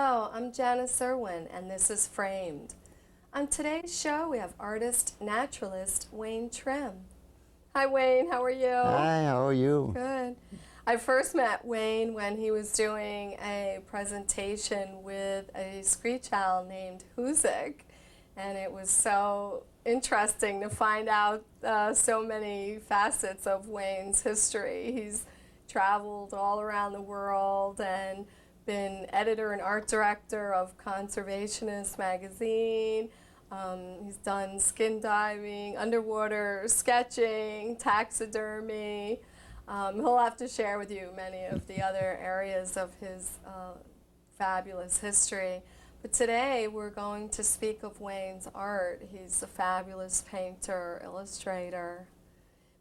Hello, I'm Janice Irwin, and this is Framed. On today's show, we have artist, naturalist Wayne Trimm. Hi, Wayne. How are you? Hi, how are you? Good. I first met Wayne when he was doing a presentation with a screech owl named Huzik, and it was so interesting to find out so many facets of Wayne's history. He's traveled all around the world and been editor and art director of Conservationist magazine. He's done skin diving, underwater sketching, taxidermy. He'll have to share with you many of the other areas of his fabulous history. But today we're going to speak of Wayne's art. He's a fabulous painter, illustrator.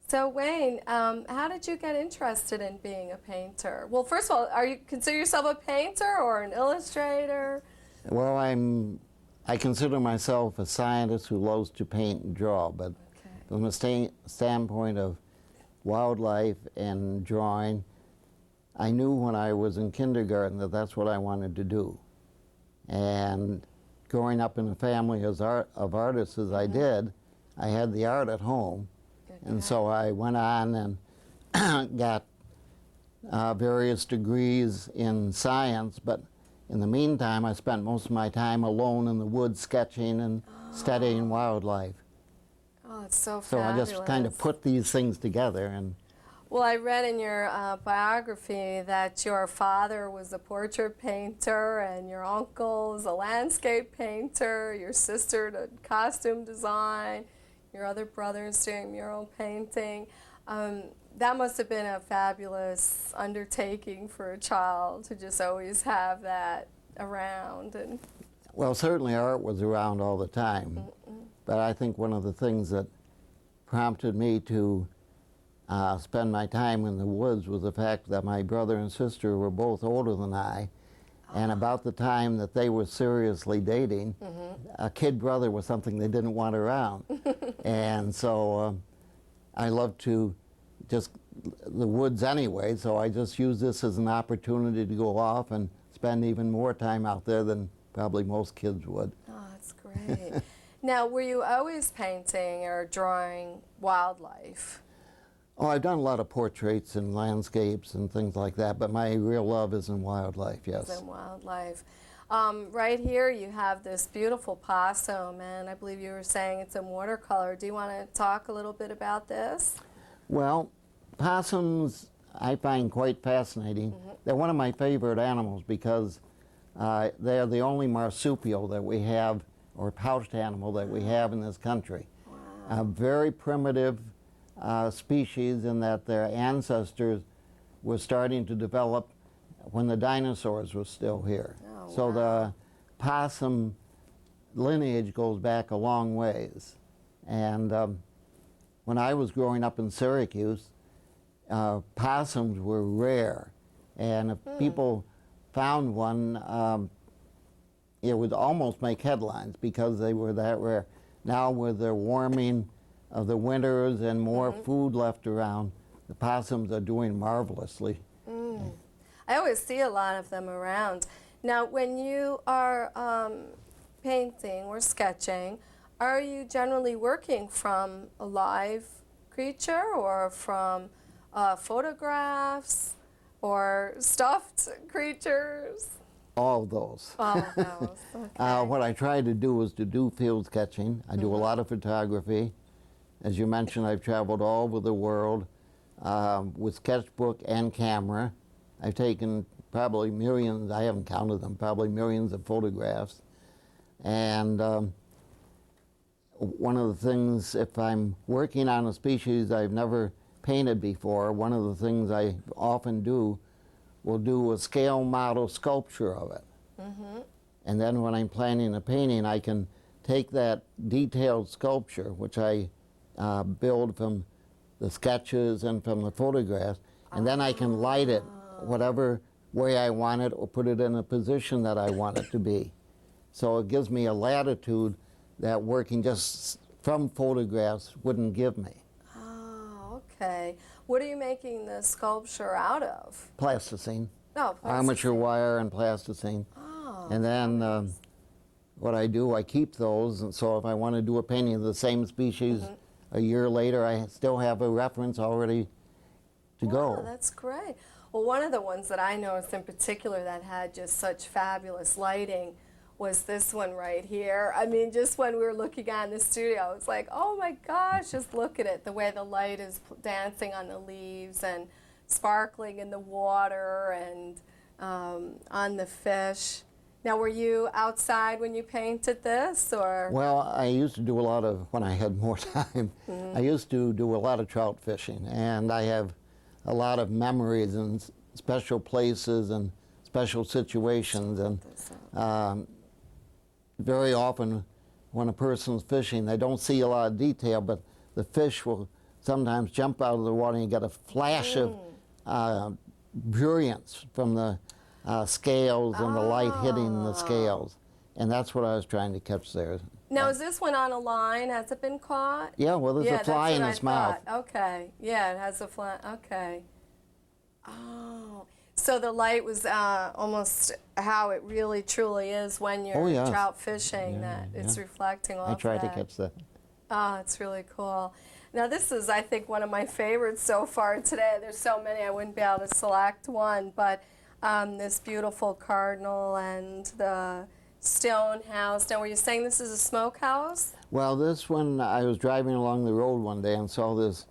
So Wayne, how did you get interested in being a painter? Well, first of all, you consider yourself a painter or an illustrator? Well, I consider myself a scientist who loves to paint and draw, but from a standpoint of wildlife and drawing, I knew when I was in kindergarten that that's what I wanted to do. And growing up in a family of artists as I did, I had the art at home. And so I went on and got various degrees in science, but in the meantime I spent most of my time alone in the woods sketching and studying wildlife. Oh, it's so So fabulous. I just kind of put these things together. And well, I read in your biography that your father was a portrait painter and your uncle is a landscape painter, your sister did costume design, your other brother's doing mural painting. That must have been a fabulous undertaking for a child to just always have that around. And well, certainly art was around all the time, but I think one of the things that prompted me to spend my time in the woods was the fact that my brother and sister were both older than I, and about the time that they were seriously dating, a kid brother was something they didn't want around. And so I love to just the woods anyway, so I just use this as an opportunity to go off and spend even more time out there than probably most kids would. oh, that's great. Now, were you always painting or drawing wildlife? Oh, I've done a lot of portraits and landscapes and things like that, but my real love is in wildlife, yes. It's in wildlife. Right here you have this beautiful possum, and I believe you were saying it's in watercolor. Do you want to talk a little bit about this? Well, possums I find quite fascinating. They're one of my favorite animals because they're the only marsupial that we have, or pouched animal that we have in this country. Wow. A very primitive species in that their ancestors were starting to develop when the dinosaurs were still here. Oh, so wow. the possum lineage goes back a long ways. And when I was growing up in Syracuse, possums were rare. And if people found one, it would almost make headlines because they were that rare. Now with the warming of the winters and more food left around, the possums are doing marvelously. I always see a lot of them around. Now, when you are painting or sketching, are you generally working from a live creature or from photographs or stuffed creatures? All of those. All of those, okay. What I try to do is to do field sketching. I do a lot of photography. As you mentioned, I've traveled all over the world with sketchbook and camera. I've taken probably millions, I haven't counted them, probably millions of photographs. And one of the things, if I'm working on a species I've never painted before, one of the things I often will do a scale model sculpture of it. And then when I'm planning a painting, I can take that detailed sculpture, which I build from the sketches and from the photographs, and then I can light it whatever way I want it or put it in a position that I want it to be. So it gives me a latitude that working just from photographs wouldn't give me. Oh, okay. What are you making the sculpture out of? Plasticine. Oh, Armature plasticine. wire and plasticine. Oh. And then what I do, I keep those, and so if I want to do a painting of the same species a year later, I still have a reference already to go. Wow, that's great. Well, one of the ones that I noticed in particular that had just such fabulous lighting was this one right here. I mean, just when we were looking at it in the studio, it's like, oh my gosh, just look at it, the way the light is dancing on the leaves and sparkling in the water and on the fish. Now, were you outside when you painted this, or? Well, I used to do a lot of, when I had more time, I used to do a lot of trout fishing, and I have a lot of memories in special places and special situations, and very often when a person's fishing, they don't see a lot of detail, but the fish will sometimes jump out of the water and you get a flash of brilliance from the scales and the light hitting the scales. And that's what I was trying to catch there. Now, is this one on a line? Has it been caught? Yeah, well, there's a fly in that's its what I mouth. thought. Okay, yeah, it has a fly. Okay. Oh, so the light was almost how it really truly is when you're yes. trout fishing, that it's reflecting off I tried that. to catch that. Oh, it's really cool. Now, this is, I think, one of my favorites so far today. There's so many, I wouldn't be able to select one, but this beautiful cardinal and the stone house. Now, were you saying this is a smokehouse? Well, this one, I was driving along the road one day and saw this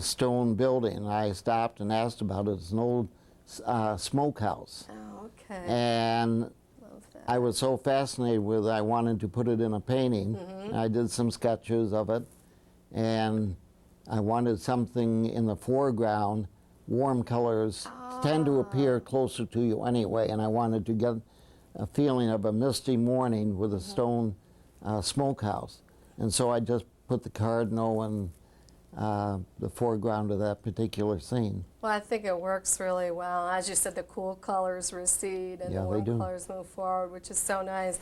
stone building, and I stopped and asked about it. It's an old smokehouse. Oh, okay. And Love that. I was so fascinated with it, I wanted to put it in a painting. I did some sketches of it, and I wanted something in the foreground. Warm colors tend to appear closer to you anyway, and I wanted to get a feeling of a misty morning with a stone smokehouse. And so I just put the cardinal in the foreground of that particular scene. Well, I think it works really well. As you said, the cool colors recede and Yeah, the they warm do. colors move forward, which is so nice.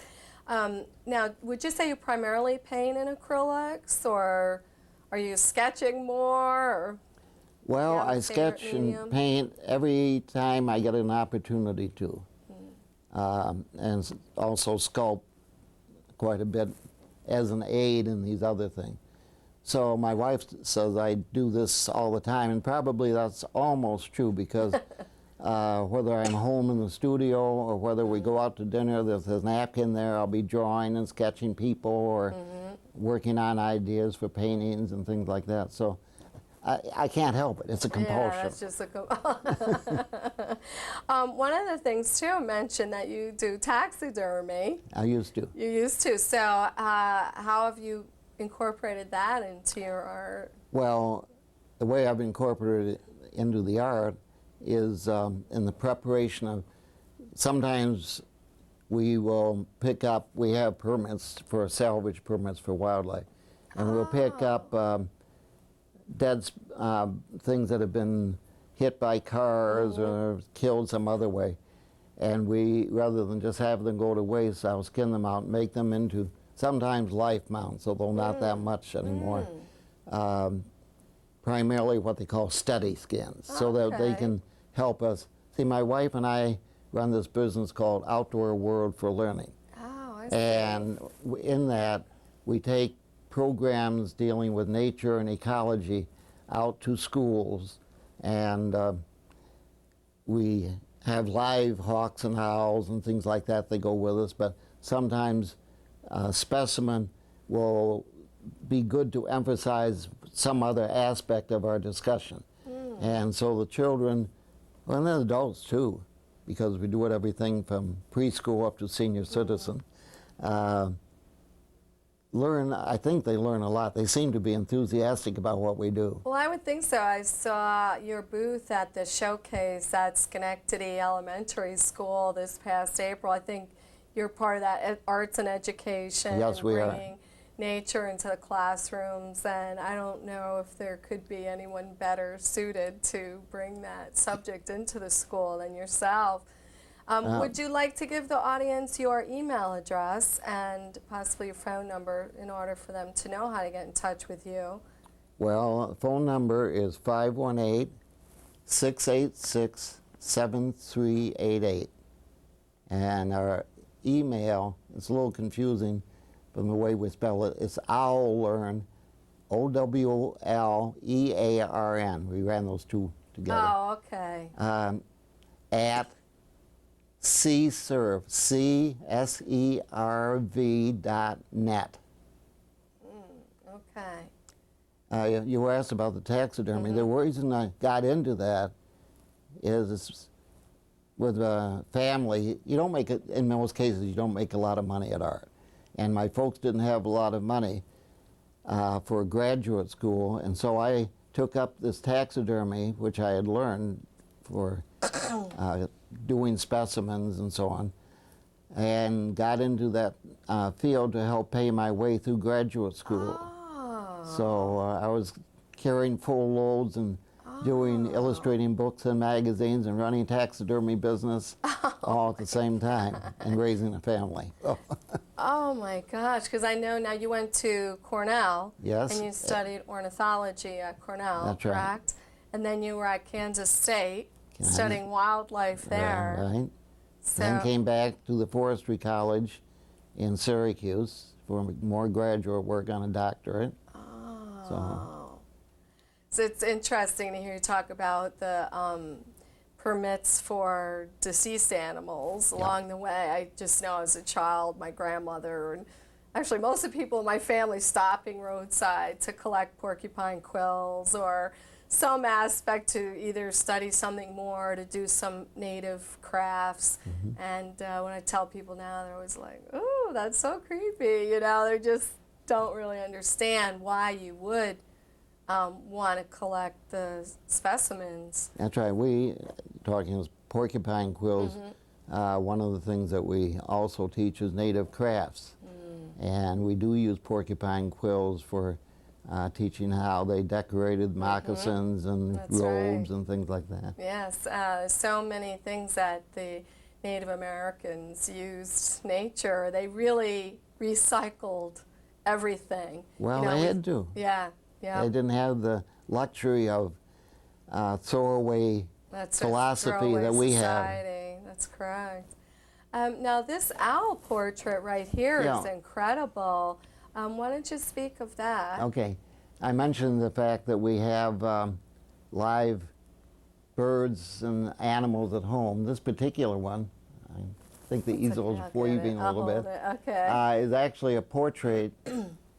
Now, would you say you primarily paint in acrylics, or are you sketching more? Or Well, have a I favorite sketch medium? and paint every time I get an opportunity to. And also sculpt quite a bit as an aid in these other things. So my wife says I do this all the time, and probably that's almost true, because whether I'm home in the studio or whether we go out to dinner, there's a napkin there, I'll be drawing and sketching people or working on ideas for paintings and things like that. So I can't help it. It's a compulsion. Yeah, that's just a one of the things, too, mentioned that you do taxidermy. I used to. You used to. So how have you incorporated that into your art? Well, the way I've incorporated it into the art is in the preparation of, sometimes we will pick up, we have permits for salvage permits for wildlife, and we'll pick up dead things that have been hit by cars or killed some other way. And we, rather than just have them go to waste, I'll skin them out and make them into sometimes life mounts, although not that much anymore. Primarily what they call study skins, so that they can help us. See, my wife and I run this business called Outdoor World for Learning. Oh, I see. And in that, we take programs dealing with nature and ecology out to schools, and we have live hawks and owls and things like that that go with us, but sometimes a specimen will be good to emphasize some other aspect of our discussion. And so the children, well, and the adults too, because we do it everything from preschool up to senior citizen, learn, I think they learn a lot. They seem to be enthusiastic about what we do. Well, I would think so. I saw your booth at the showcase at Schenectady Elementary School this past April. I think you're part of that arts and education. Yes, and we are. bringing nature into the classrooms, and I don't know if there could be anyone better suited to bring that subject into the school than yourself. Would you like to give the audience your email address and possibly your phone number in order for them to know how to get in touch with you? Well, the phone number is 518-686-7388. And our email. It's a little confusing from the way we spell it. It's Owlearn, Owlearn. We ran those two together. Oh, okay. At cserv, CSERV.net. Okay. You were asked about the taxidermy. The reason I got into that is with a family, you don't make it, in most cases, you don't make a lot of money at art. And my folks didn't have a lot of money for graduate school, and so I took up this taxidermy, which I had learned for doing specimens and so on, and got into that field to help pay my way through graduate school. Oh. So I was carrying full loads and doing illustrating books and magazines and running taxidermy business all at the same time and raising a family. Oh my gosh, because I know now you went to Cornell. Yes. And you studied ornithology at Cornell, That's correct? right. And then you were at Kansas State studying wildlife there. Right. So, Then came back to the Forestry College in Syracuse for more graduate work on a doctorate. So it's interesting to hear you talk about the permits for deceased animals along the way. I just know as a child, my grandmother, and actually most of the people in my family stopping roadside to collect porcupine quills or some aspect to either study something more or to do some native crafts. And when I tell people now, they're always like, "Ooh, that's so creepy." You know, they just don't really understand why you would want to collect the specimens. That's right. We, talking as porcupine quills, one of the things that we also teach is native crafts. And we do use porcupine quills for teaching how they decorated moccasins and That's robes right. and things like that. Yes, so many things that the Native Americans used nature. They really recycled everything. Well, You know, they we- had to. Yeah, yeah. They didn't have the luxury of throwaway That's a philosophy throwaway that we have. society. That's correct. Now this owl portrait right here is Yeah. incredible. Why don't you speak of that? Okay. I mentioned the fact that we have live birds and animals at home. This particular one, I think the easel is I'll get waving it. a I'll little hold bit, it. Okay. is actually a portrait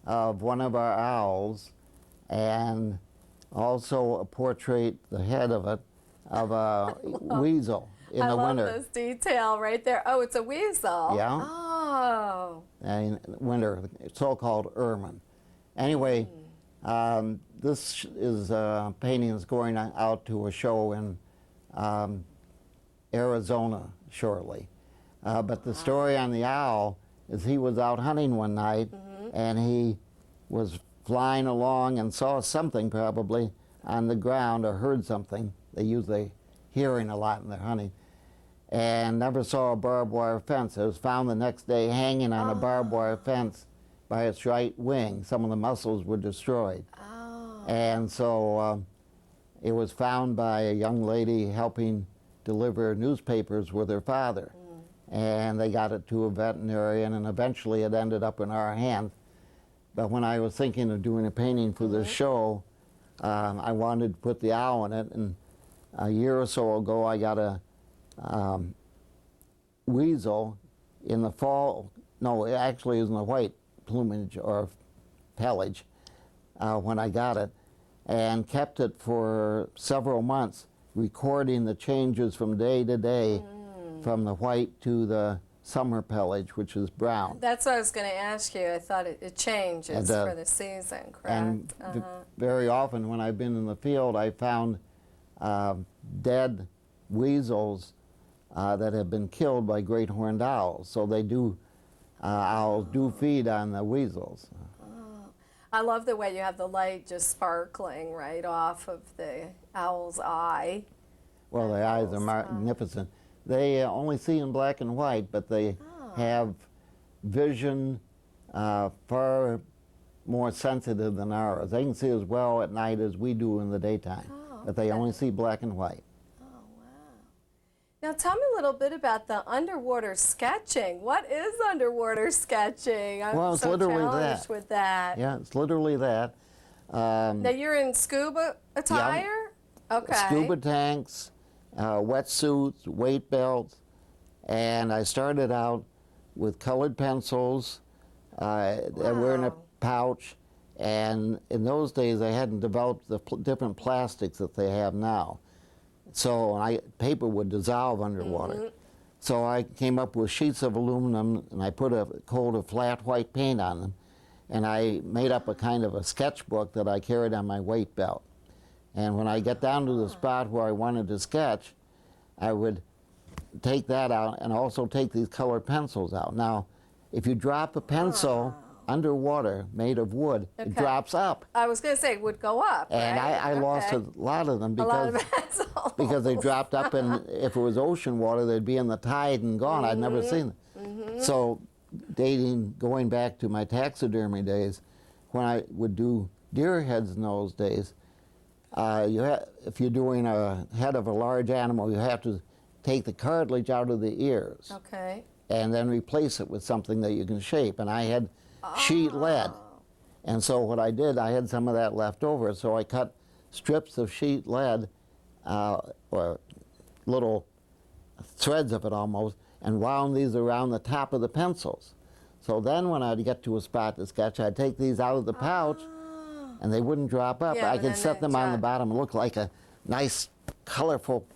of one of our owls, and also a portrait, the head of it, of a weasel in I the love winter. this detail right there. Oh, it's a weasel. Yeah. Oh. In winter, so-called ermine. Anyway, this is a painting that's going out to a show in Arizona shortly. But the story on the owl is he was out hunting one night and he was flying along and saw something probably on the ground or heard something. They use the hearing a lot in their hunting. And never saw a barbed wire fence. It was found the next day hanging on a barbed wire fence by its right wing. Some of the muscles were destroyed. Oh. And so it was found by a young lady helping deliver newspapers with her father. And they got it to a veterinarian, and eventually it ended up in our hands. But when I was thinking of doing a painting for this show, I wanted to put the owl in it. And a year or so ago, I got a weasel in the fall. No, it actually is in the white plumage or pelage when I got it, and kept it for several months, recording the changes from day to day, from the white to the summer pelage, which is brown. That's what I was going to ask you. I thought it changes for the season, correct? And very often when I've been in the field, I found dead weasels that have been killed by great horned owls. So they do, owls do feed on the weasels. I love the way you have the light just sparkling right off of the owl's eye. Well, the eyes are magnificent. They only see in black and white, but they have vision far more sensitive than ours. They can see as well at night as we do in the daytime, but they only see black and white. Oh, wow. Now tell me a little bit about the underwater sketching. What is underwater sketching? I'm Well, it's so literally challenged that. with that. Yeah, it's literally that. Now you're in scuba attire? Okay. Scuba tanks, wetsuits, weight belts, and I started out with colored pencils that were in a pouch, and in those days I hadn't developed the different plastics that they have now. So paper would dissolve underwater. So I came up with sheets of aluminum, and I put a coat of flat white paint on them, and I made up a kind of a sketchbook that I carried on my weight belt. And when I get down to the spot where I wanted to sketch, I would take that out and also take these colored pencils out. Now, if you drop a pencil underwater made of wood, it drops up. I was going to say it would go up, And right? I lost a lot of them because they dropped up, and if it was ocean water, they'd be in the tide and gone. I'd never seen them. So going back to my taxidermy days, when I would do deer heads in those days, if you're doing a head of a large animal, you have to take the cartilage out of the ears. Okay. And then replace it with something that you can shape. And I had sheet lead. And so what I did, I had some of that left over, so I cut strips of sheet lead, or little threads of it almost, and wound these around the top of the pencils. So then when I'd get to a spot to sketch, I'd take these out of the pouch, and they wouldn't drop up. Yeah, I could set them on the bottom and look like a nice, colorful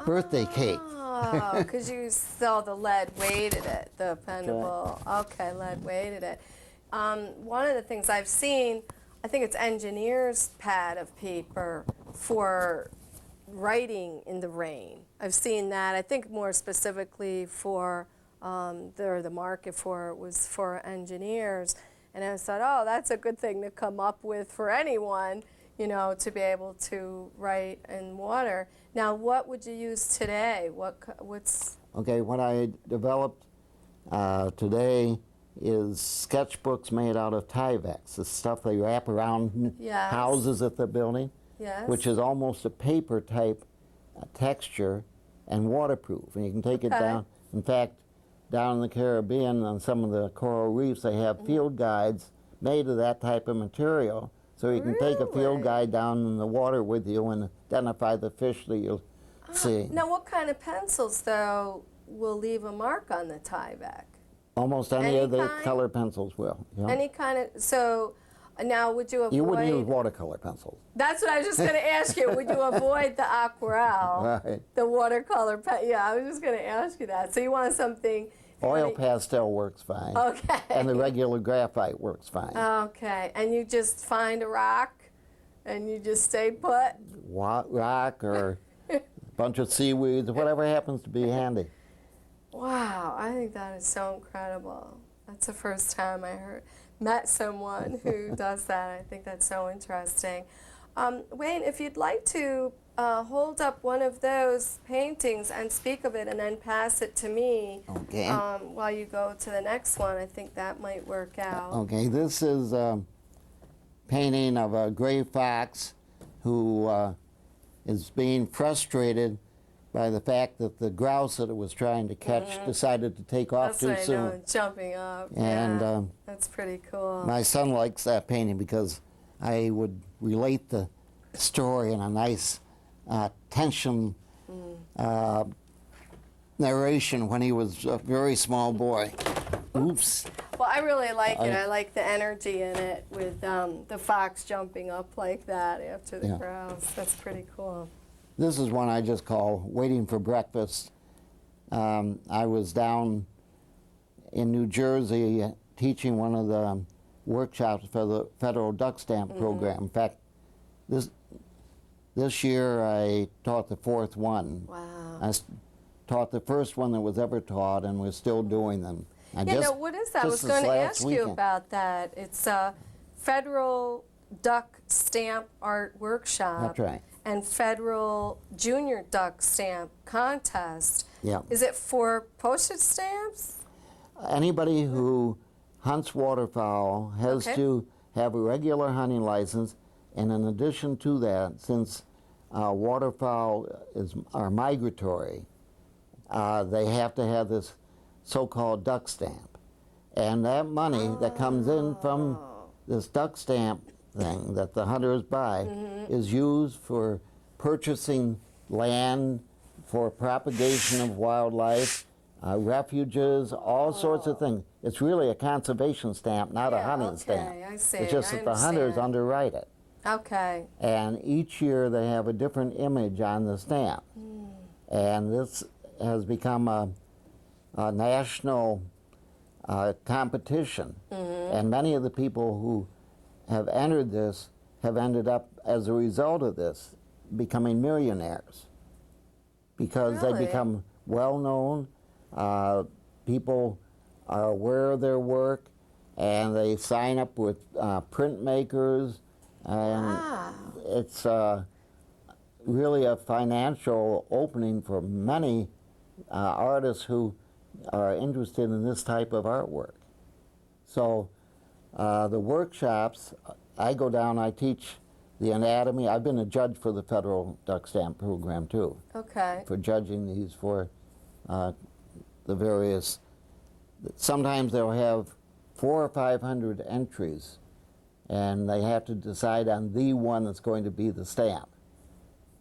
birthday cake. Oh, because you saw the lead weighted it, the bendable. Okay, lead weighted it. One of the things I've seen, I think it's engineers' pad of paper for writing in the rain. I've seen that. I think more specifically for the market for it was for engineers. And I thought, oh, that's a good thing to come up with for anyone, you know, to be able to write in water. Now, what would you use today? What's... Okay, what I developed today is sketchbooks made out of Tyvek, the stuff they wrap around houses that they're building, which is almost a paper type texture and waterproof. And you can take it down. In fact, down in the Caribbean on some of the coral reefs, they have field guides made of that type of material. So you can take a field guide down in the water with you and identify the fish that you'll see. Now, what kind of pencils, though, will leave a mark on the Tyvek? Almost any of the color pencils will. Yeah. Any kind of, so now would you avoid... You wouldn't use watercolor pencils. That's what I was just going to ask you. Would you avoid the aquarelle, the watercolor pen? Yeah, I was just going to ask you that. So you want something... Oil pastel works fine. Okay. And the regular graphite works fine. Okay. And you just find a rock and you just stay put? Rock or a bunch of seaweeds, whatever happens to be handy. Wow, I think that is so incredible. That's the first time I met someone who does that. I think that's so interesting. Wayne, if you'd like to hold up one of those paintings and speak of it and then pass it to me while you go to the next one, I think that might work out. Okay, this is a painting of a gray fox who is being frustrated by the fact that the grouse that it was trying to catch decided to take off too soon. That's jumping up. And that's pretty cool. My son likes that painting because I would relate the story in a nice tension narration when he was a very small boy. Oops. Well, I really like it. I like the energy in it with the fox jumping up like that after the grouse. That's pretty cool. This is one I just call Waiting for Breakfast. I was down in New Jersey teaching one of the workshops for the federal duck stamp program. In fact, this year I taught the fourth one. Wow. I taught the first one that was ever taught, and we're still doing them. Now what is that? I was going to ask you about that. It's a federal duck stamp art workshop. That's right. And federal junior duck stamp contest. Yeah. Is it for postage stamps? Anybody who hunts waterfowl has to have a regular hunting license, and in addition to that, since waterfowl are migratory, they have to have this so-called duck stamp. And that money that comes in from this duck stamp thing that the hunters buy is used for purchasing land, for propagation of wildlife, refuges, all sorts of things. It's really a conservation stamp, not a hunting stamp. I see. It's just I that the hunters understand. underwrite it. Okay. And each year they have a different image on the stamp. And this has become a national competition. And many of the people who have entered this have ended up, as a result of this, becoming millionaires. Because they Really? become well-known, people are aware of their work, and they sign up with printmakers, and it's really a financial opening for many artists who are interested in this type of artwork. So the workshops, I go down, I teach the anatomy. I've been a judge for the federal duck stamp program too, Okay. for judging these for the various, sometimes they'll have 400 or 500 entries, and they have to decide on the one that's going to be the stamp.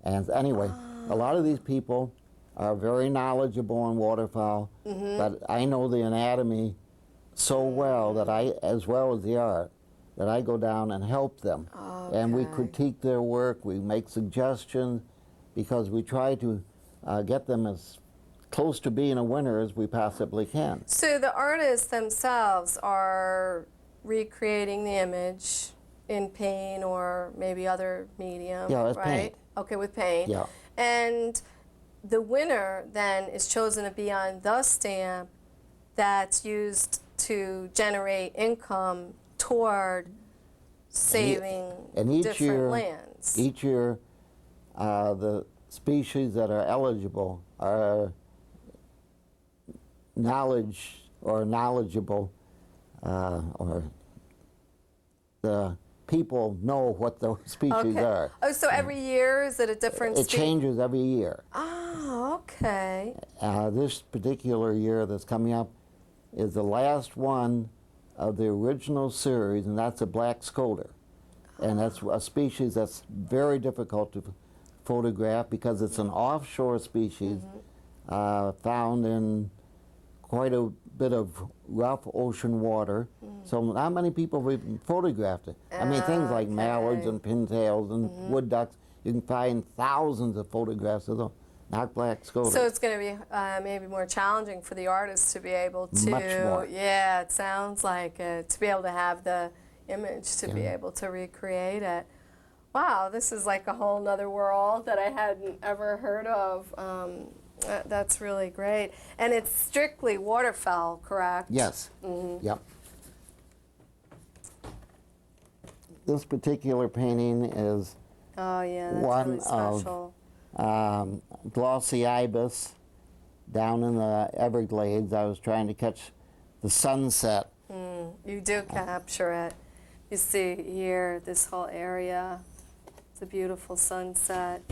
And anyway, a lot of these people are very knowledgeable in waterfowl, but I know the anatomy so well that as well as the art, that I go down and help them. And we critique their work, we make suggestions, because we try to get them as close to being a winner as we possibly can. So the artists themselves are recreating the image in paint or maybe other medium, Yeah, it's right? paint. Okay, with paint. Yeah. And the winner then is chosen to be on the stamp that's used to generate income toward saving and each different year, lands. Each year, the species that are eligible are knowledgeable, or the people know what those species are. Oh, so every year is it a different It changes every year. Oh, okay. This particular year that's coming up is the last one of the original series, and that's a black scoter. And that's a species that's very difficult to photograph because it's an offshore species found in quite a bit of rough ocean water. So not many people have even photographed it. I mean, things like mallards and pintails and wood ducks, you can find thousands of photographs of them, not black scoter. So it's going to be maybe more challenging for the artists to be able to, Much more. Yeah, it sounds like it, to be able to have the image to be able to recreate it. Wow, this is like a whole nother world that I hadn't ever heard of. That's really great. And it's strictly waterfowl, correct? Yes. Yep. This particular painting is Oh, yeah, that's one really special. of glossy ibis down in the Everglades. I was trying to catch the sunset. You do capture it. You see here, this whole area. It's a beautiful sunset.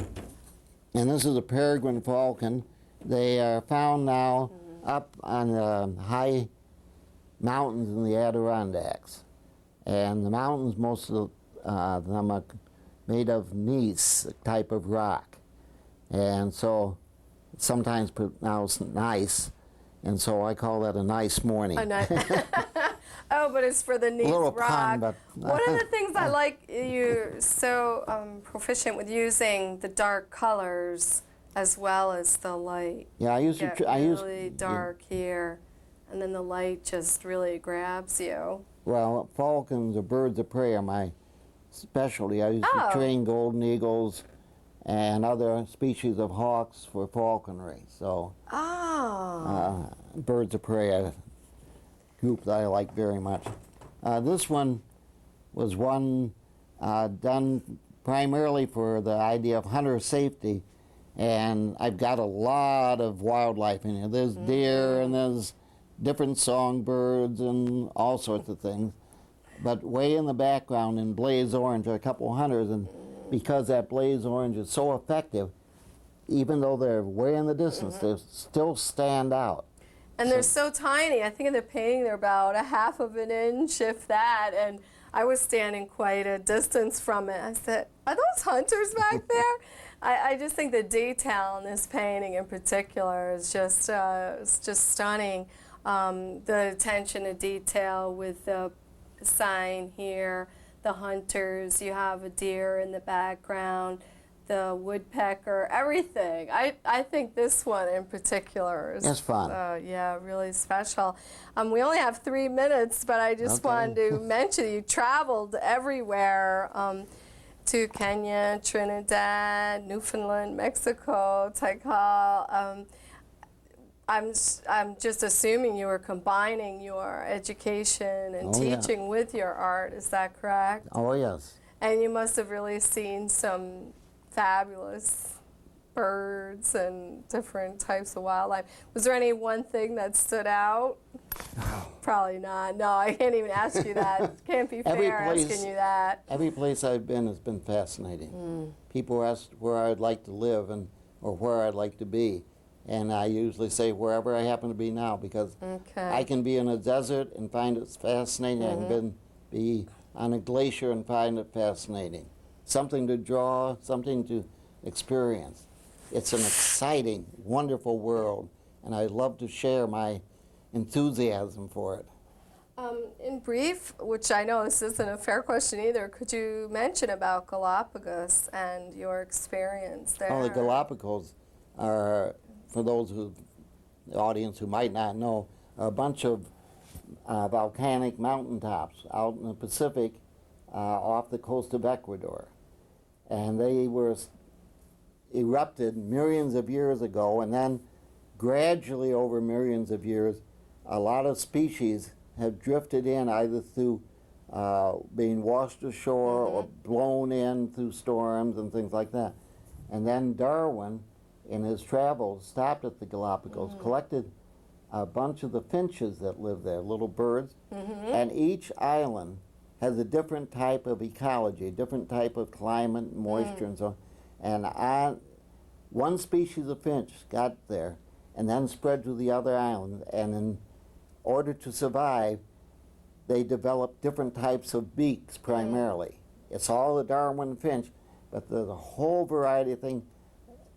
And this is a peregrine falcon. They are found now up on the high mountains in the Adirondacks. And the mountains, most of them are made of gneiss, a type of rock. And so it's sometimes pronounced nice, and so I call that a nice morning. Oh, but it's for the gneiss little rock. pun, but One of the things I like, you're so proficient with using the dark colors as well as the light. Yeah, I used Get to. really dark here, and then the light just really grabs you. Well, falcons or birds of prey are my specialty. I used to train golden eagles and other species of hawks for falconry. So, birds of prey are a group that I like very much. This one was one done primarily for the idea of hunter safety, and I've got a lot of wildlife in here. There's deer and there's different songbirds and all sorts of things. But way in the background in blaze orange are a couple hunters, and because that blaze orange is so effective, even though they're way in the distance, they still stand out. And they're so tiny. I think in the painting they're about a half of an inch, if that. And I was standing quite a distance from it. I said, "Are those hunters back there?" I just think the detail in this painting in particular is just stunning. The attention to detail with the sign here, the hunters. You have a deer in the background, the woodpecker, everything. I think this one in particular is fun. Yeah, really special. We only have 3 minutes, but I just wanted to mention you traveled everywhere, to Kenya, Trinidad, Newfoundland, Mexico, Tikal. I'm just assuming you were combining your education and teaching with your art. Is that correct? Oh, yes. And you must have really seen some fabulous birds and different types of wildlife. Was there any one thing that stood out? Probably not. No, I can't even ask you that. Can't be fair asking you that. Every place I've been has been fascinating. People ask where I'd like to live or where I'd like to be. And I usually say wherever I happen to be now, because I can be in a desert and find it fascinating. I can be on a glacier and find it fascinating. Something to draw, something to experience. It's an exciting, wonderful world, and I love to share my enthusiasm for it. In brief, which I know this isn't a fair question either, could you mention about Galapagos and your experience there? Oh, the Galapagos are, for those the audience who might not know, are a bunch of volcanic mountaintops out in the Pacific off the coast of Ecuador. And they were erupted millions of years ago, and then gradually over millions of years, a lot of species have drifted in either through being washed ashore or blown in through storms and things like that. And then Darwin, in his travels, stopped at the Galapagos, collected a bunch of the finches that live there, little birds, and each island has a different type of ecology, a different type of climate, moisture, and so on. And one species of finch got there and then spread to the other islands, and in order to survive, they developed different types of beaks primarily. It's all the Darwin finch, but there's a whole variety of things,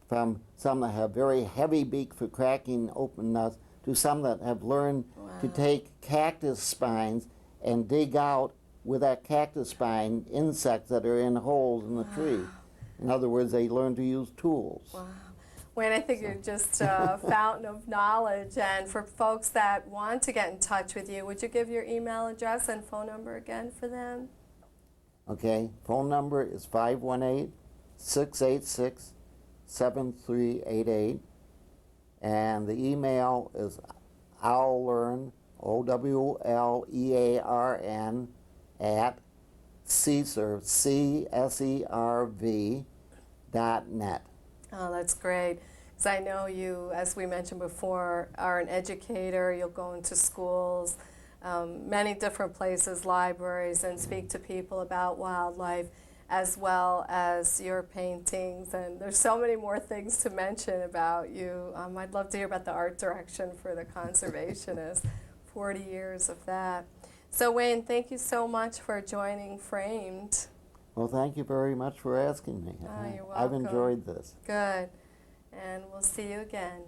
from some that have very heavy beak for cracking open nuts to some that have learned to take cactus spines and dig out with that cactus spine insects that are in holes in the tree. In other words, they learn to use tools. Wow. Wayne, I think you're just a fountain of knowledge. And for folks that want to get in touch with you, would you give your email address and phone number again for them? Okay, phone number is 518-686-7388. And the email is owlearn, OWLEARN, at CSERV, CSERV.net. Oh, that's great. Because I know you, as we mentioned before, are an educator. You'll go into schools, many different places, libraries, and speak to people about wildlife, as well as your paintings. And there's so many more things to mention about you. I'd love to hear about the art direction for the conservationist, 40 years of that. So Wayne, thank you so much for joining Framed. Well, thank you very much for asking me. Oh, you're welcome. I've enjoyed this. Good. And we'll see you again.